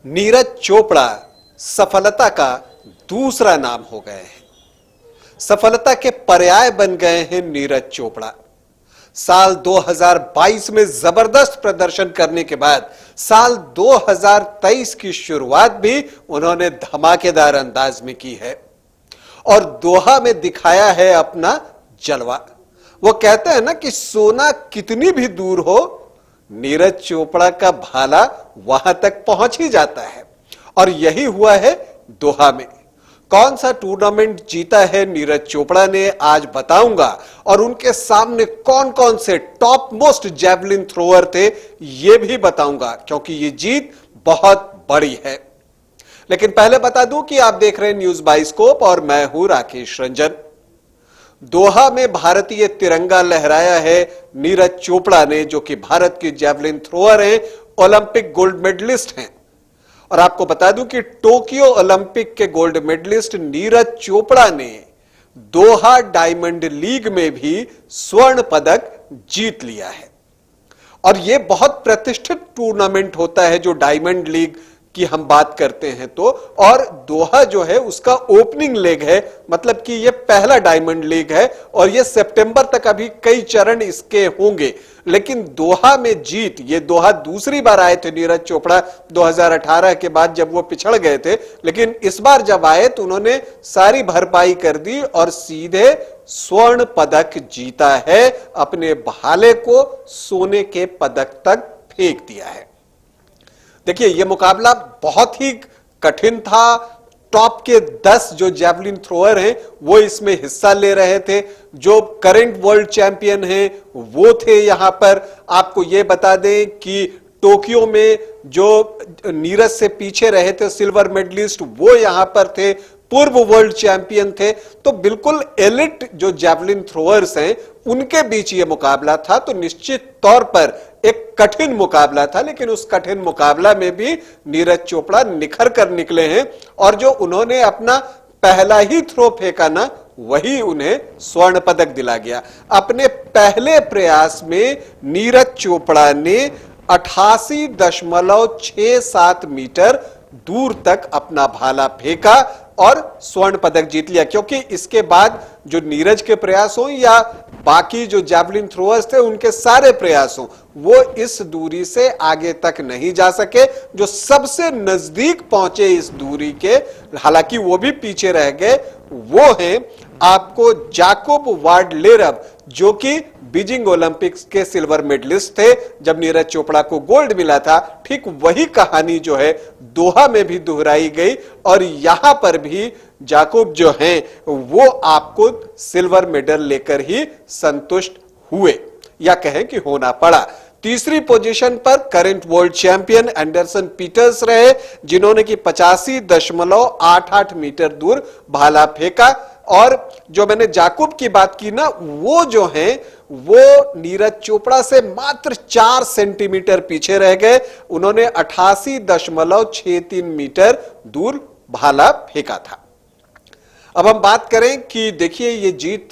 नीरज चोपड़ा सफलता का दूसरा नाम हो गए हैं। सफलता के पर्याय बन गए हैं नीरज चोपड़ा। साल 2022 में जबरदस्त प्रदर्शन करने के बाद साल 2023 की शुरुआत भी उन्होंने धमाकेदार अंदाज में की है और दोहा में दिखाया है अपना जलवा। वो कहते हैं ना कि सोना कितनी भी दूर हो, नीरज चोपड़ा का भाला वहां तक पहुंच ही जाता है और यही हुआ है दोहा में। कौन सा टूर्नामेंट जीता है नीरज चोपड़ा ने, आज बताऊंगा, और उनके सामने कौन कौन से टॉप मोस्ट जैवलिन थ्रोअर थे यह भी बताऊंगा, क्योंकि यह जीत बहुत बड़ी है। लेकिन पहले बता दूं कि आप देख रहे हैं न्यूज बाइस्कोप और मैं हूं राकेश रंजन। दोहा में भारतीय तिरंगा लहराया है नीरज चोपड़ा ने, जो कि भारत के जैवलिन थ्रोअर हैं, ओलंपिक गोल्ड मेडलिस्ट हैं। और आपको बता दूं कि टोक्यो ओलंपिक के गोल्ड मेडलिस्ट नीरज चोपड़ा ने दोहा डायमंड लीग में भी स्वर्ण पदक जीत लिया है। और यह बहुत प्रतिष्ठित टूर्नामेंट होता है जो डायमंड लीग की हम बात करते हैं तो, और दोहा जो है उसका ओपनिंग लेग है, मतलब कि यह पहला डायमंड लीग है और यह सितंबर तक अभी कई चरण इसके होंगे। लेकिन दोहा में जीत, ये दोहा दूसरी बार आए थे नीरज चोपड़ा 2018 के बाद जब वो पिछड़ गए थे, लेकिन इस बार जब आए तो उन्होंने सारी भरपाई कर दी और सीधे स्वर्ण पदक जीता है, अपने भाले को सोने के पदक तक फेंक दिया है। देखिए, यह मुकाबला बहुत ही कठिन था। टॉप के 10 जो जैवलिन थ्रोअर हैं वो इसमें हिस्सा ले रहे थे। जो करंट वर्ल्ड चैंपियन हैं वो थे यहां पर। आपको यह बता दें कि टोक्यो में जो नीरज से पीछे रहे थे सिल्वर मेडलिस्ट, वो यहां पर थे, पूर्व वर्ल्ड चैंपियन थे। तो बिल्कुल एलिट जो जैवलिन थ्रोअर्स हैं उनके बीच यह मुकाबला था। तो निश्चित तौर पर एक कठिन मुकाबला था, लेकिन उस कठिन मुकाबला में भी नीरज चोपड़ा निखर कर निकले हैं और जो उन्होंने अपना पहला ही थ्रो फेंका ना, वही उन्हें स्वर्ण पदक दिला गया। अपने पहले प्रयास में नीरज चोपड़ा ने 88.67 मीटर दूर तक अपना भाला फेंका और स्वर्ण पदक जीत लिया। क्योंकि इसके बाद जो नीरज के प्रयास हो या बाकी जो जैवलिन थ्रोअर्स थे उनके सारे प्रयास हो, वो इस दूरी से आगे तक नहीं जा सके। जो सबसे नजदीक पहुंचे इस दूरी के, हालांकि वो भी पीछे रह गए, वो हैं आपको जाकोब वार्डलेरव, जो कि बीजिंग ओलंपिक्स के सिल्वर मेडलिस्ट थे जब नीरज चोपड़ा को गोल्ड मिला था। ठीक वही कहानी जो है दोहा में भी दोहराई गई और यहां पर भी जाकोब जो हैं वो आपको सिल्वर मेडल लेकर ही संतुष्ट हुए, या कहें कि होना पड़ा। तीसरी पोजीशन पर current world champion Anderson Peters रहे, जिन्होंने कि 85.88 मीटर दूर भाला फेंका। और जो मैंने जाकोब की बात की ना, वो जो हैं वो नीरज चोपड़ा से मात्र 4 सेंटीमीटर पीछे रह गए। उन्होंने 88.63 मीटर दूर भाला फेंका था। अब हम बात करें कि देखिए ये जीत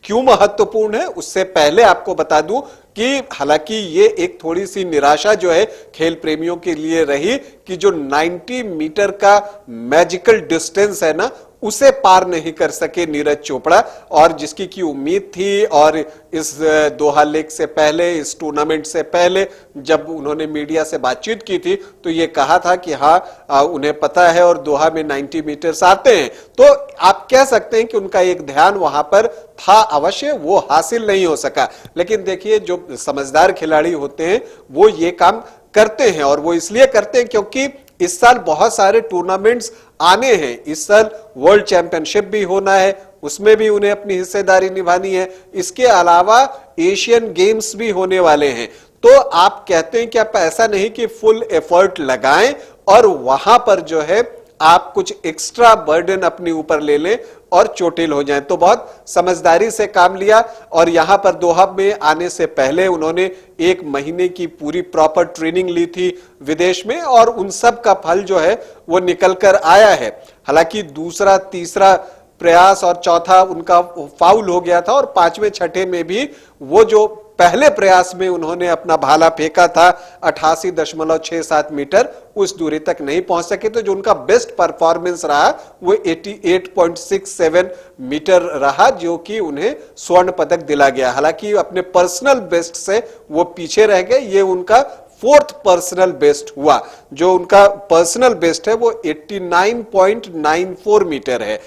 क्यों महत्वपूर्ण है, उससे पहले आपको बता दूं कि हालांकि ये एक थोड़ी सी निराशा जो है खेल प्रेमियों के लिए रही कि जो 90 मीटर का मैजिकल डिस्टेंस है ना, उसे पार नहीं कर सके नीरज चोपड़ा, और जिसकी की उम्मीद थी। और इस दोहा लेग से पहले, इस टूर्नामेंट से पहले जब उन्होंने मीडिया से बातचीत की थी तो ये कहा था कि हाँ उन्हें पता है और दोहा में 90 मीटर्स आते हैं। तो आप कह सकते हैं कि उनका एक ध्यान वहां पर था अवश्य, वो हासिल नहीं हो सका। लेकिन देखिए, जो समझदार खिलाड़ी होते हैं वो ये काम करते हैं, और वो इसलिए करते हैं क्योंकि इस साल बहुत सारे टूर्नामेंट्स आने हैं। इस साल वर्ल्ड चैंपियनशिप भी होना है, उसमें भी उन्हें अपनी हिस्सेदारी निभानी है। इसके अलावा एशियन गेम्स भी होने वाले हैं। तो आप कहते हैं कि आप ऐसा नहीं कि फुल एफर्ट लगाएं और वहां पर जो है आप कुछ एक्स्ट्रा बर्डन अपने ऊपर ले लें और चोटिल हो जाएं। तो बहुत समझदारी से काम लिया और यहां पर दोहा में आने से पहले उन्होंने 1 महीने की पूरी प्रॉपर ट्रेनिंग ली थी विदेश में, और उन सब का फल जो है वो निकल कर आया है। हालांकि दूसरा, तीसरा प्रयास और चौथा उनका फाउल हो गया था, और 5वें छठे में भी वो जो पहले प्रयास में उन्होंने अपना भाला फेंका था 88.67 मीटर, उस दूरी तक नहीं पहुंच सके। तो जो उनका बेस्ट परफॉर्मेंस रहा वो 88.67 मीटर रहा, जो कि उन्हें स्वर्ण पदक दिला गया। हालांकि अपने पर्सनल बेस्ट से वो पीछे रह गए। ये उनका फोर्थ पर्सनल बेस्ट हुआ। जो उनका पर्सनल बेस्ट है वो 89.94 मीटर है,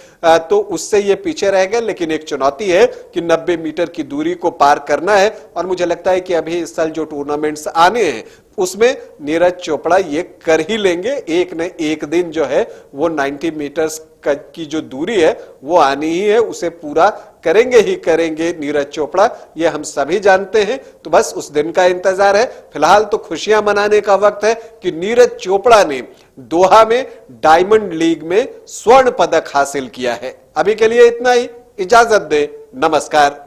तो उससे ये पीछे रह गए। लेकिन एक चुनौती है कि 90 मीटर की दूरी को पार करना है, और मुझे लगता है कि अभी इस साल जो टूर्नामेंट्स आने हैं उसमें नीरज चोपड़ा ये कर ही लेंगे। एक न एक दिन जो है वो 90 मीटर्स की जो दूरी है वो आनी ही है, उसे पूरा करेंगे ही करेंगे नीरज चोपड़ा, ये हम सभी जानते हैं। तो बस उस दिन का इंतजार है। फिलहाल तो खुशियां मनाने का वक्त है कि नीरज चोपड़ा ने दोहा में डायमंड लीग में स्वर्ण पदक हासिल किया है। अभी के लिए इतना ही, इजाजत दें, नमस्कार।